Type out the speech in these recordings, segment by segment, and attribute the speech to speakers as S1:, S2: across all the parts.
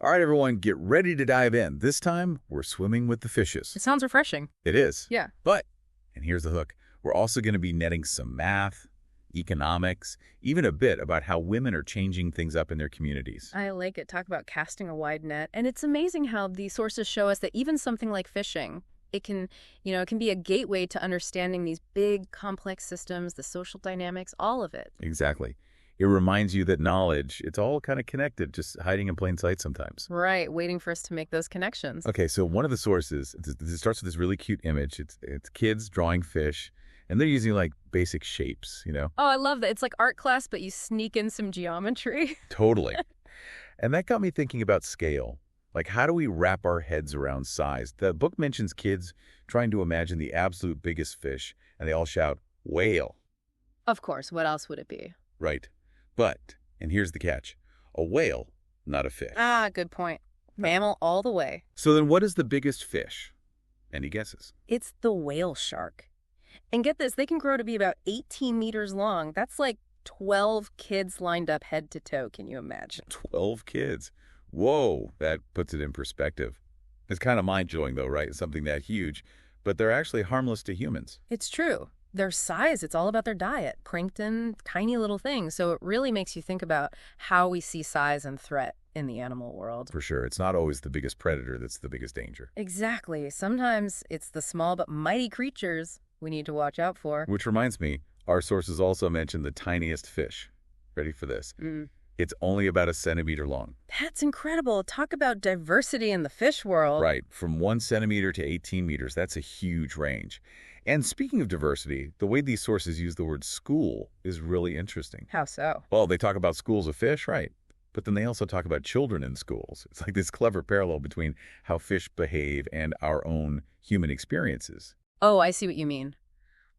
S1: All right, everyone, get ready to dive in. This time, we're swimming with the fishes.
S2: It sounds refreshing.
S1: It is.
S2: Yeah.
S1: But, and here's the hook, we're also going to be netting some math, economics, even a bit about how women are changing things up in their communities.
S2: I like it. Talk about casting a wide net. And it's amazing how these sources show us that even something like fishing, it can be a gateway to understanding these big, complex systems, the social dynamics, all of it.
S1: Exactly. It reminds you that knowledge, it's all kind of connected, just hiding in plain sight sometimes.
S2: Right, waiting for us to make those connections.
S1: Okay, so one of the sources, it starts with this really cute image. It's kids drawing fish, and they're using like basic shapes,
S2: Oh, I love that. It's like art class, but you sneak in some geometry.
S1: Totally. And that got me thinking about scale. Like, how do we wrap our heads around size? The book mentions kids trying to imagine the absolute biggest fish, and they all shout, whale.
S2: Of course, what else would it be?
S1: Right. But, and here's the catch, a whale, not a fish.
S2: Ah, good point. Mammal all the way.
S1: So then what is the biggest fish? Any guesses?
S2: It's the whale shark. And get this, they can grow to be about 18 meters long. That's like 12 kids lined up head to toe. Can you imagine?
S1: 12 kids. Whoa, that puts it in perspective. It's kind of mind-blowing, though, right? Something that huge. But they're actually harmless to humans.
S2: It's true. Their size, it's all about their diet. Plankton, tiny little things. So it really makes you think about how we see size and threat in the animal world.
S1: For sure. It's not always the biggest predator that's the biggest danger.
S2: Exactly. Sometimes it's the small but mighty creatures we need to watch out for.
S1: Which reminds me, our sources also mention the tiniest fish. Ready for this? It's only about 1 centimeter long.
S2: That's incredible. Talk about diversity in the fish world.
S1: Right. From 1 centimeter to 18 meters. That's a huge range. And speaking of diversity, the way these sources use the word school is really interesting.
S2: How so?
S1: Well, they talk about schools of fish, right? But then they also talk about children in schools. It's like this clever parallel between how fish behave and our own human experiences.
S2: Oh, I see what you mean.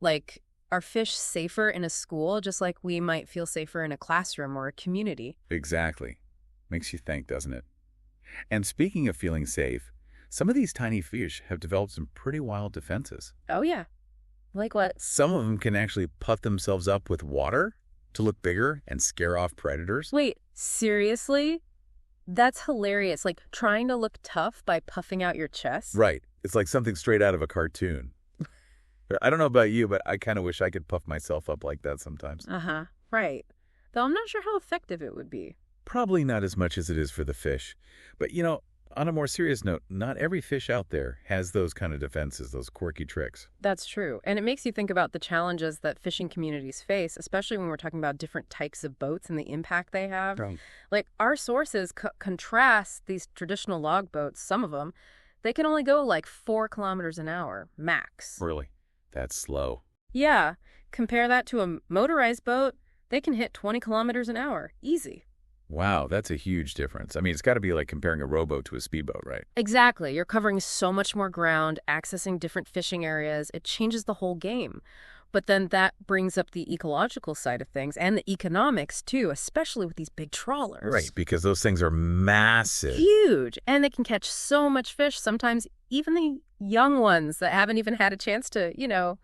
S2: Like, are fish safer in a school just like we might feel safer in a classroom or a community?
S1: Exactly. Makes you think, doesn't it? And speaking of feeling safe, some of these tiny fish have developed some pretty wild defenses.
S2: Oh, yeah. Like what?
S1: Some of them can actually puff themselves up with water to look bigger and scare off predators.
S2: Wait, seriously? That's hilarious. Like trying to look tough by puffing out your chest?
S1: Right. It's like something straight out of a cartoon. I don't know about you, but I kind of wish I could puff myself up like that sometimes.
S2: Uh-huh. Right. Though I'm not sure how effective it would be.
S1: Probably not as much as it is for the fish. But, on a more serious note, not every fish out there has those kind of defenses, those quirky tricks.
S2: That's true. And it makes you think about the challenges that fishing communities face, especially when we're talking about different types of boats and the impact they have.
S1: Right.
S2: Like our sources contrast these traditional log boats, some of them, they can only go like 4 kilometers an hour, max.
S1: Really? That's slow.
S2: Yeah. Compare that to a motorized boat, they can hit 20 kilometers an hour. Easy.
S1: Wow, that's a huge difference. I mean, it's got to be like comparing a rowboat to a speedboat, right?
S2: Exactly. You're covering so much more ground, accessing different fishing areas. It changes the whole game. But then that brings up the ecological side of things and the economics, too, especially with these big trawlers.
S1: Right, because those things are massive.
S2: Huge. And they can catch so much fish, sometimes even the young ones that haven't even had a chance to,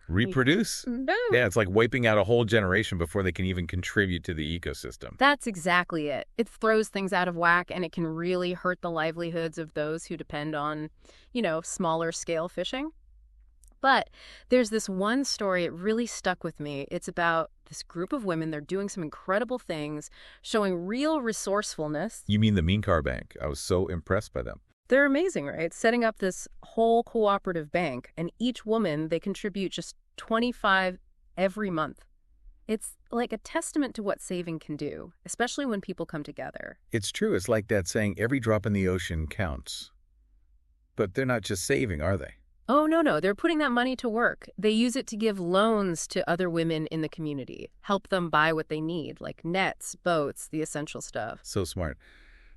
S1: Reproduce?
S2: No.
S1: Yeah, it's like wiping out a whole generation before they can even contribute to the ecosystem.
S2: That's exactly it. It throws things out of whack, and it can really hurt the livelihoods of those who depend on, smaller scale fishing. But there's this one story, it really stuck with me. It's about this group of women. They're doing some incredible things, showing real resourcefulness.
S1: You mean the Minkar Bank? I was so impressed by them.
S2: They're amazing, right? Setting up this whole cooperative bank, and each woman, they contribute just $25 every month. It's like a testament to what saving can do, especially when people come together.
S1: It's true. It's like that saying, every drop in the ocean counts. But they're not just saving, are they?
S2: Oh, no. They're putting that money to work. They use it to give loans to other women in the community, help them buy what they need, like nets, boats, the essential stuff.
S1: So smart.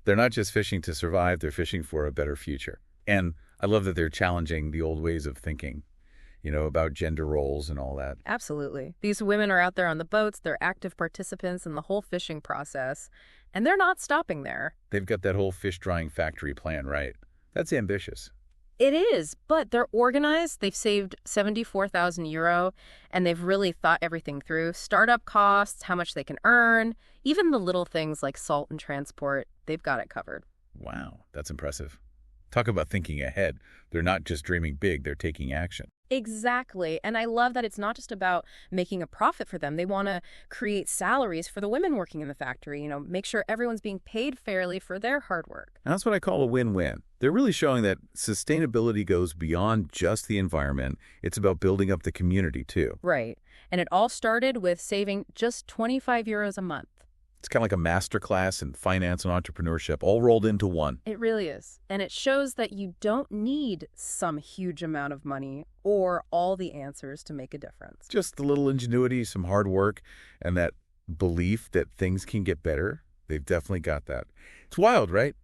S1: They're not just fishing to survive, they're fishing for a better future. And I love that they're challenging the old ways of thinking, about gender roles and all that.
S2: Absolutely. These women are out there on the boats, they're active participants in the whole fishing process, and they're not stopping there.
S1: They've got that whole fish drying factory plan, right? That's ambitious.
S2: It is, but they're organized. They've saved €74,000, and they've really thought everything through. Startup costs, how much they can earn, even the little things like salt and transport, they've got it covered.
S1: Wow, that's impressive. Talk about thinking ahead. They're not just dreaming big, they're taking action.
S2: Exactly. And I love that it's not just about making a profit for them. They want to create salaries for the women working in the factory, make sure everyone's being paid fairly for their hard work.
S1: And that's what I call a win-win. They're really showing that sustainability goes beyond just the environment. It's about building up the community, too.
S2: Right. And it all started with saving just 25 euros a month.
S1: It's kind of like a master class in finance and entrepreneurship, all rolled into one.
S2: It really is. And it shows that you don't need some huge amount of money or all the answers to make a difference.
S1: Just a little ingenuity, some hard work, and that belief that things can get better. They've definitely got that. It's wild, right?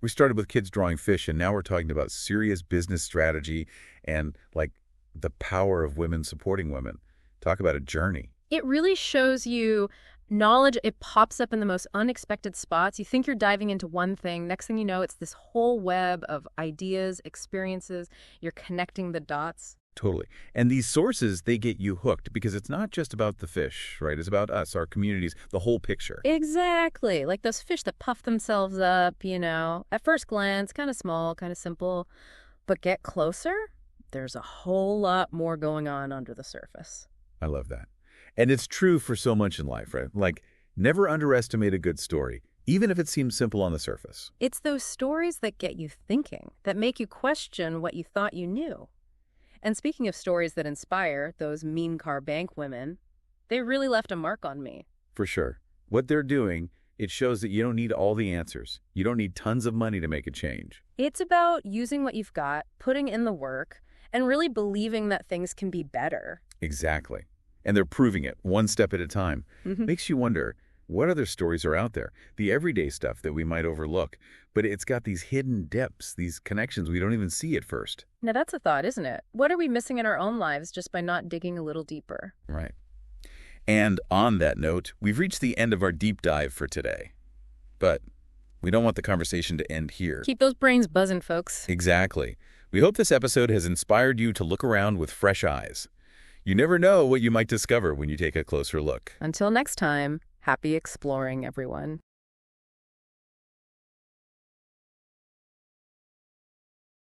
S1: We started with kids drawing fish, and now we're talking about serious business strategy and, like, the power of women supporting women. Talk about a journey.
S2: It really shows you knowledge. It pops up in the most unexpected spots. You think you're diving into one thing. Next thing you know, it's this whole web of ideas, experiences. You're connecting the dots.
S1: Totally. And these sources, they get you hooked because it's not just about the fish, right? It's about us, our communities, the whole picture.
S2: Exactly. Like those fish that puff themselves up, at first glance, kind of small, kind of simple. But get closer, there's a whole lot more going on under the surface.
S1: I love that. And it's true for so much in life, right? Like, never underestimate a good story, even if it seems simple on the surface.
S2: It's those stories that get you thinking, that make you question what you thought you knew. And speaking of stories that inspire, those mean car bank women, they really left a mark on me.
S1: For sure. What they're doing, it shows that you don't need all the answers. You don't need tons of money to make a change.
S2: It's about using what you've got, putting in the work, and really believing that things can be better.
S1: Exactly. And they're proving it one step at a time. Makes you wonder, what other stories are out there? The everyday stuff that we might overlook. But it's got these hidden depths, these connections we don't even see at first.
S2: Now that's a thought, isn't it? What are we missing in our own lives just by not digging a little deeper?
S1: Right. And on that note, we've reached the end of our deep dive for today. But we don't want the conversation to end here.
S2: Keep those brains buzzing, folks.
S1: Exactly. We hope this episode has inspired you to look around with fresh eyes. You never know what you might discover when you take a closer look.
S2: Until next time, happy exploring, everyone.